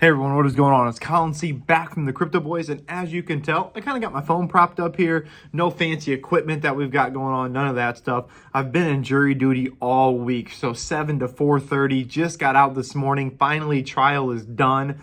Hey everyone, what is going on? It's Colin C back from the Crypto Boys, and as you can tell, I kind of got my phone propped up here. No fancy equipment that we've got going on, none of that stuff. I've been in jury duty all week, so 7 to 4:30, just got out this morning. Finally, trial is done,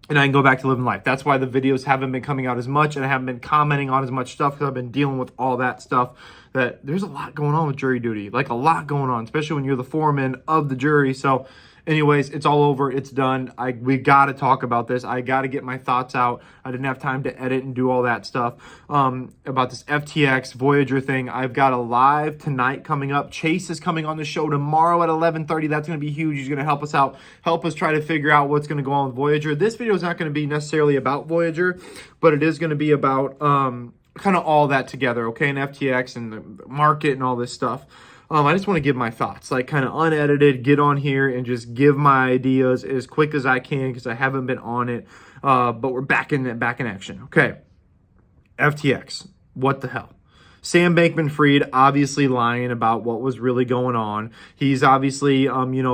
and I can go back to living life. That's why the videos haven't been coming out as much, and I haven't been commenting on as much stuff because I've been dealing with all that stuff. That there's a lot going on with jury duty, like a lot going on, especially when you're the foreman of the jury. So anyways, it's all over. It's done. We got to talk about this. I got to get my thoughts out. I didn't have time to edit and do all that stuff about this FTX Voyager thing. I've got a live tonight coming up. Chase is coming on the show tomorrow at 11:30. That's going to be huge. He's going to help us out, help us try to figure out what's going to go on with Voyager. This video is not going to be necessarily about Voyager, but it is going to be about kind of all that together, okay, and FTX and the market and all this stuff. I just want to give my thoughts, like kind of unedited, get on here and just give my ideas as quick as I can because I haven't been on it, but we're back in action. Okay, FTX, what the hell? Sam Bankman-Fried obviously lying about what was really going on. He's obviously,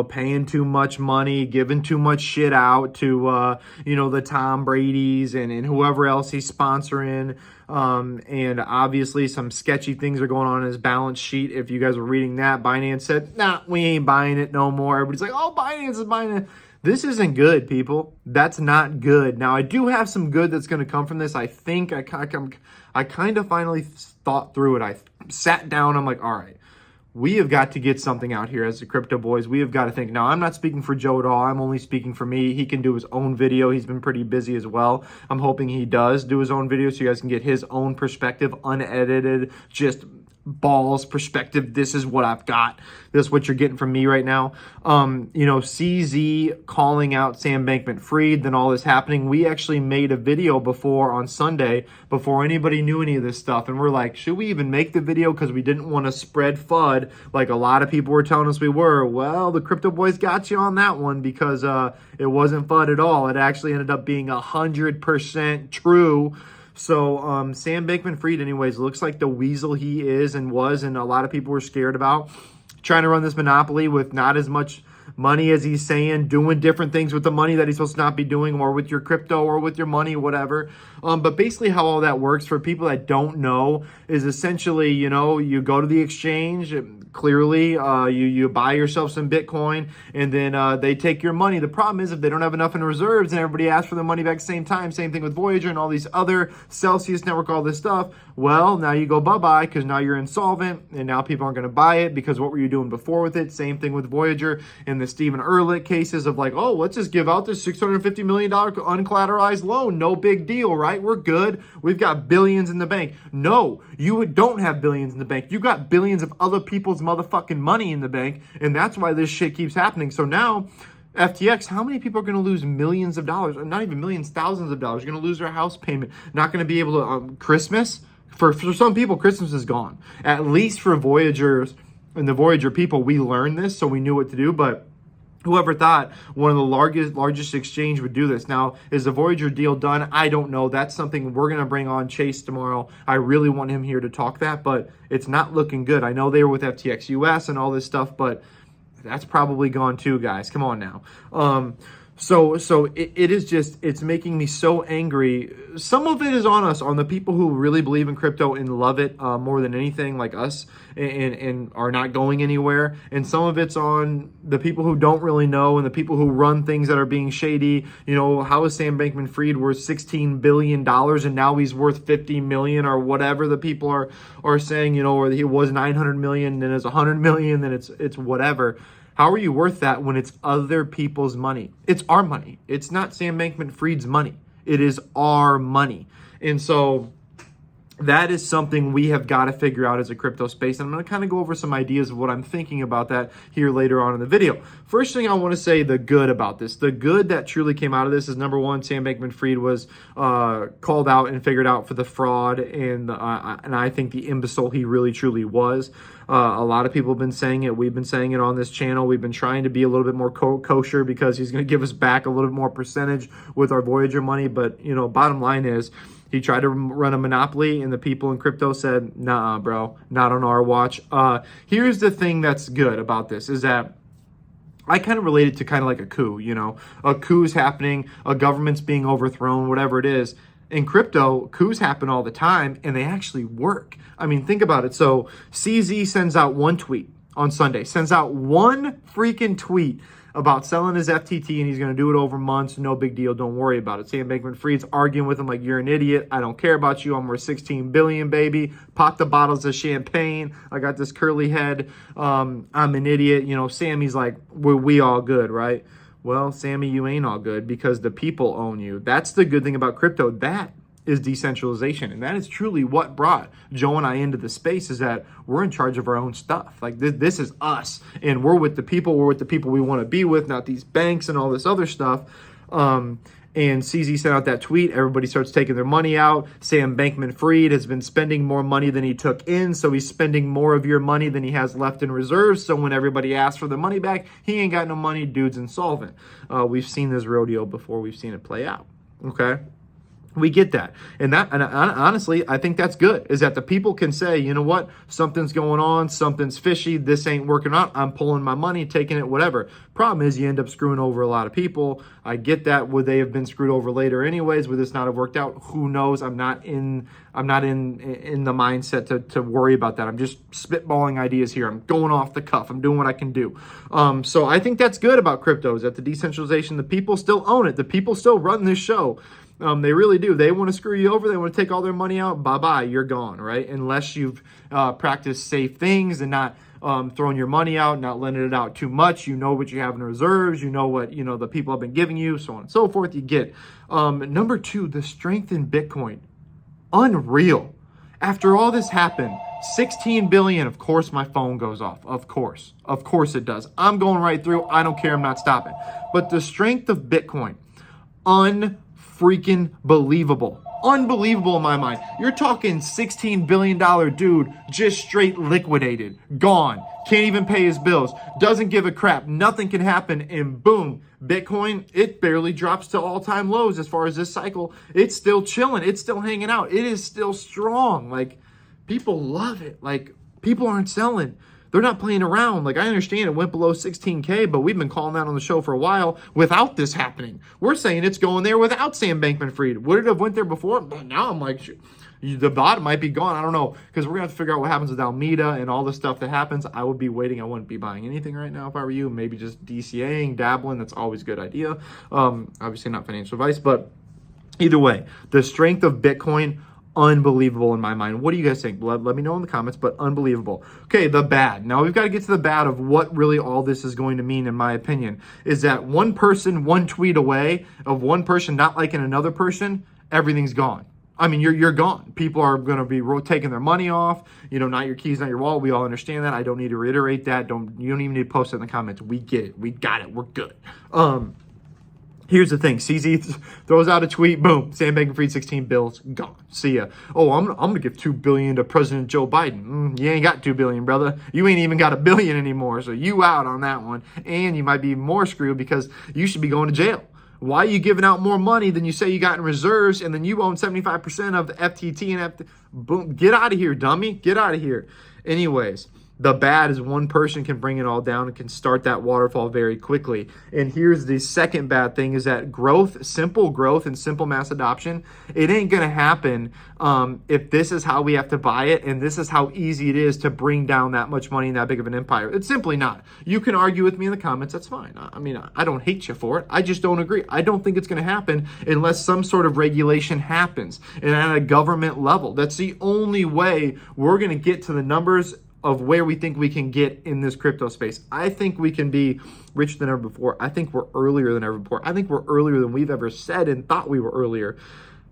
paying too much money, giving too much shit out to, the Tom Brady's and whoever else he's sponsoring. And obviously some sketchy things are going on in his balance sheet. If you guys were reading that, Binance said, nah, we ain't buying it no more. Everybody's like, oh, Binance is buying it. This isn't good, people. That's not good. Now, I do have some good that's going to come from this. I think I kind of finally thought through it. I sat down. I'm like, all right, we have got to get something out here as the Crypto Boys. We have got to think. Now, I'm not speaking for Joe at all. I'm only speaking for me. He can do his own video. He's been pretty busy as well. I'm hoping he does do his own video so you guys can get his own perspective, unedited, just balls perspective. This is what I've got. This is what you're getting from me right now. CZ calling out Sam Bankman-Fried, then all this happening. We actually made a video before on Sunday before anybody knew any of this stuff, and we're like, should we even make the video because we didn't want to spread FUD like a lot of people were telling us we were. Well, the Crypto Boys got you on that one because it wasn't FUD at all. It actually ended up being 100% true. So Sam Bankman-Fried, anyways, looks like the weasel he is and was, and a lot of people were scared about, trying to run this monopoly with not as much money as he's saying, doing different things with the money that he's supposed to not be doing, or with your crypto or with your money, whatever. But basically how all that works for people that don't know is essentially, you go to the exchange, clearly you buy yourself some Bitcoin, and then they take your money. The problem is if they don't have enough in reserves and everybody asks for their money back at the same time, same thing with Voyager and all these other Celsius Network, all this stuff, well, now you go bye-bye because now you're insolvent and now people aren't going to buy it because what were you doing before with it? Same thing with Voyager and the Stephen Ehrlich cases of like, oh, let's just give out this $650 million uncollateralized loan. No big deal, right? We're good. We've got billions in the bank. No, you don't have billions in the bank. You got billions of other people's motherfucking money in the bank, and that's why this shit keeps happening. So now, FTX, how many people are going to lose millions of dollars, or not even millions, thousands of dollars? You're going to lose their house payment, not going to be able to, Christmas? For some people, Christmas is gone. At least for Voyagers and the Voyager people, we learned this, so we knew what to do, but whoever thought one of the largest exchange would do this? Now, is the Voyager deal done? I don't know. That's something we're going to bring on Chase tomorrow. I really want him here to talk that, but it's not looking good. I know they were with FTX US and all this stuff, but that's probably gone too, guys. Come on now. So it is just, it's making me so angry. Some of it is on us, on the people who really believe in crypto and love it more than anything, like us, and are not going anywhere. And some of it's on the people who don't really know and the people who run things that are being shady. How is Sam Bankman-Fried worth $16 billion and now he's worth $50 million or whatever the people are saying, or he was 900 million, then it's 100 million, then it's whatever. How are you worth that when it's other people's money? It's our money. It's not Sam Bankman-Fried's money. It is our money. And so that is something we have got to figure out as a crypto space. And I'm going to kind of go over some ideas of what I'm thinking about that here later on in the video. First thing I want to say, the good about this. The good that truly came out of this is, number one, Sam Bankman-Fried was called out and figured out for the fraud and I think the imbecile he really truly was. A lot of people have been saying it. We've been saying it on this channel. We've been trying to be a little bit more kosher because he's going to give us back a little bit more percentage with our Voyager money. But, bottom line is, he tried to run a monopoly, and the people in crypto said, nah, bro, not on our watch. Here's the thing that's good about this is that I kind of relate it to kind of like a coup, you know, a coup's happening, a government's being overthrown, whatever it is. In crypto, coups happen all the time and they actually work. I mean, think about it. So CZ sends out one tweet on Sunday, sends out one freaking tweet about selling his FTT and he's going to do it over months. No big deal. Don't worry about it. Sam Bankman-Fried's arguing with him like, you're an idiot. I don't care about you. I'm worth 16 billion, baby. Pop the bottles of champagne. I got this curly head. I'm an idiot. You know, Sammy's like, we all good, right? Well, Sammy, you ain't all good because the people own you. That's the good thing about crypto. That is decentralization. And that is truly what brought Joe and I into the space, is that we're in charge of our own stuff. Like this is us, and we're with the people. We're with the people we want to be with, not these banks and all this other stuff. And CZ sent out that tweet. Everybody starts taking their money out. Sam Bankman-Fried has been spending more money than he took in. So he's spending more of your money than he has left in reserves. So when everybody asks for the money back, he ain't got no money. Dude's insolvent. We've seen this rodeo before. We've seen it play out. Okay. We get that. And honestly, I think that's good, is that the people can say, you know what, something's going on, something's fishy, this ain't working out, I'm pulling my money, taking it, whatever. Problem is you end up screwing over a lot of people. I get that. Would they have been screwed over later anyways? Would this not have worked out? Who knows? I'm not in the mindset to worry about that. I'm just spitballing ideas here. I'm going off the cuff. I'm doing what I can do. So I think that's good about crypto, is that the decentralization, the people still own it. The people still run this show. They really do. They want to screw you over. They want to take all their money out. Bye-bye. You're gone, right? Unless you've practiced safe things and not throwing your money out, not lending it out too much. You know what you have in reserves. You know what, you know, the people have been giving you, so on and so forth. You get. Number two, the strength in Bitcoin. Unreal. After all this happened, 16 billion, of course my phone goes off. Of course it does. I'm going right through. I don't care. I'm not stopping. But the strength of Bitcoin, freaking believable. Unbelievable in my mind. You're talking $16 billion dude just straight liquidated, gone, can't even pay his bills, doesn't give a crap, nothing can happen, and boom, Bitcoin, it barely drops to all-time lows as far as this cycle. It's still chilling, it's still hanging out, it is still strong. Like, people love it. Like, people aren't selling. They're not playing around. Like, I understand it went below 16K, but we've been calling that on the show for a while without this happening. We're saying it's going there without Sam Bankman-Fried. Would it have went there before? But now I'm like, the bottom might be gone. I don't know, because we're going to have to figure out what happens with Alameda and all the stuff that happens. I would be waiting. I wouldn't be buying anything right now if I were you. Maybe just DCAing, dabbling. That's always a good idea. Obviously not financial advice, but either way, the strength of Bitcoin, unbelievable in my mind. What do you guys think? Let me know in the comments, but unbelievable. Okay, the bad. Now we've got to get to the bad of what really all this is going to mean, in my opinion, is that one person, one tweet away of one person not liking another person, everything's gone. I mean, you're gone. People are going to be taking their money off. You know, not your keys, not your wallet. We all understand that. I don't need to reiterate that. You don't even need to post it in the comments. We get it. We got it. We're good. Here's the thing. CZ throws out a tweet. Boom. Sam Bankman-Fried, 16 bills. Gone. See ya. Oh, I'm going to give $2 billion to President Joe Biden. You ain't got $2 billion, brother. You ain't even got $1 billion anymore. So you out on that one. And you might be more screwed because you should be going to jail. Why are you giving out more money than you say you got in reserves, and then you own 75% of the FTT and boom, get out of here, dummy. Get out of here. Anyways, the bad is one person can bring it all down and can start that waterfall very quickly. And here's the second bad thing, is that growth, simple growth and simple mass adoption, it ain't going to happen if this is how we have to buy it and this is how easy it is to bring down that much money in that big of an empire. It's simply not. You can argue with me in the comments. That's fine. I mean, I don't hate you for it. I just don't agree. I don't think it's going to happen unless some sort of regulation happens and at a government level. That's the only way we're going to get to the numbers of where we think we can get in this crypto space. I think we can be richer than ever before. I think we're earlier than ever before. I think we're earlier than we've ever said and thought we were earlier.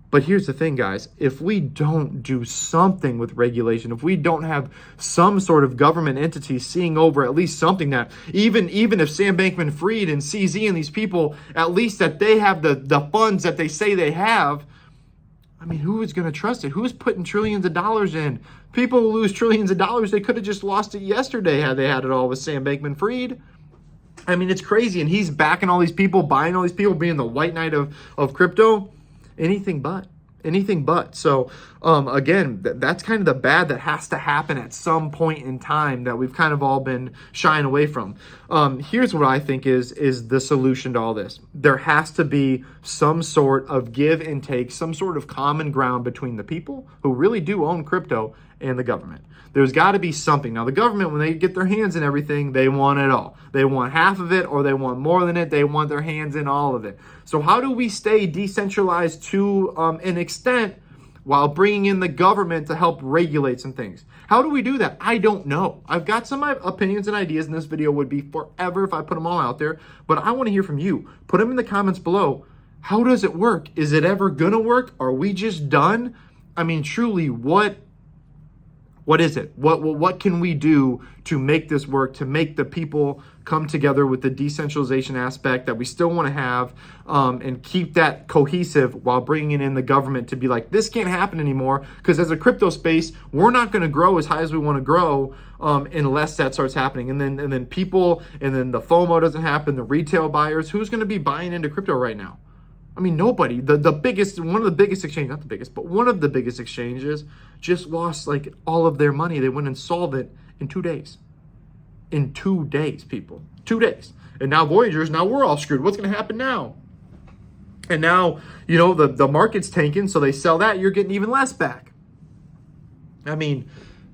But here's the thing, guys. If we don't do something with regulation, if we don't have some sort of government entity seeing over at least something, that even if Sam Bankman-Fried and CZ and these people, at least that they have the funds that they say they have, I mean, who is going to trust it? Who's putting trillions of dollars in? People who lose trillions of dollars, they could have just lost it yesterday had they had it all with Sam Bankman-Fried. I mean, it's crazy. And he's backing all these people, buying all these people, being the white knight of crypto. Anything but. anything but. So again, that's kind of the bad that has to happen at some point in time that we've kind of all been shying away from. Here's what I think is the solution to all this. There has to be some sort of give and take, some sort of common ground between the people who really do own crypto and the government. There's got to be something. Now, the government, when they get their hands in everything, they want it all. They want half of it, or they want more than it. They want their hands in all of it. So how do we stay decentralized to an extent while bringing in the government to help regulate some things? How do we do that? I don't know. I've got some opinions and ideas, and this video would be forever if I put them all out there, but I want to hear from you. Put them in the comments below. How does it work? Is it ever going to work? Are we just done? I mean, truly, what is it? What can we do to make this work, to make the people come together with the decentralization aspect that we still want to have, and keep that cohesive while bringing in the government to be like, this can't happen anymore, because as a crypto space, we're not going to grow as high as we want to grow unless that starts happening. And then people, and then the FOMO doesn't happen, the retail buyers, who's going to be buying into crypto right now? I mean, nobody. The biggest, one of the biggest exchanges, not the biggest, but one of the biggest exchanges just lost like all of their money. They went insolvent in 2 days. In 2 days, people. 2 days. And now Voyagers, now we're all screwed. What's going to happen now? And now, you know, the market's tanking, so they sell that, you're getting even less back. I mean,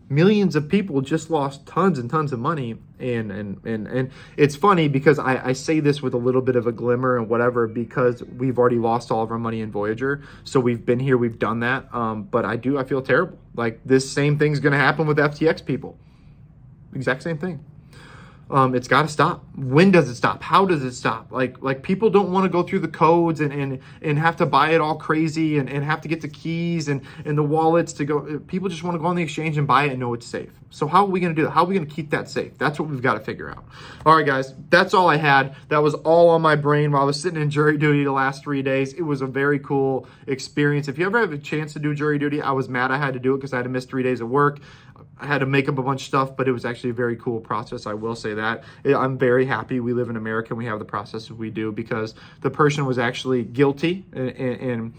millions of people just lost tons and tons of money. And it's funny because I say this with a little bit of a glimmer and whatever, because we've already lost all of our money in Voyager. So we've been here, we've done that. But I feel terrible. Like, this same thing's going to happen with FTX people. Exact same thing. It's got to stop. When does it stop? How does it stop? Like people don't want to go through the codes and have to buy it all crazy and have to get the keys and the wallets to go. People just want to go on the exchange and buy it and know it's safe. So how are we going to do that? How are we going to keep that safe? That's what we've got to figure out. All right, guys, that's all I had. That was all on my brain while I was sitting in jury duty the last 3 days. It was a very cool experience. If you ever have a chance to do jury duty, I was mad I had to do it because I had to miss 3 days of work. I had to make up a bunch of stuff, but it was actually a very cool process. I will say that. I'm very happy we live in America and we have the processes we do, because the person was actually guilty and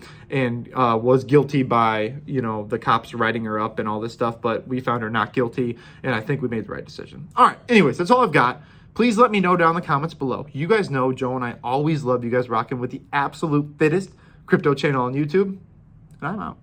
was guilty by, you know, the cops writing her up and all this stuff, but we found her not guilty, and I think we made the right decision. All right, anyways, that's all I've got. Please let me know down in the comments below. You guys know Joe and I always love you guys rocking with the absolute fittest crypto channel on YouTube, and I'm out.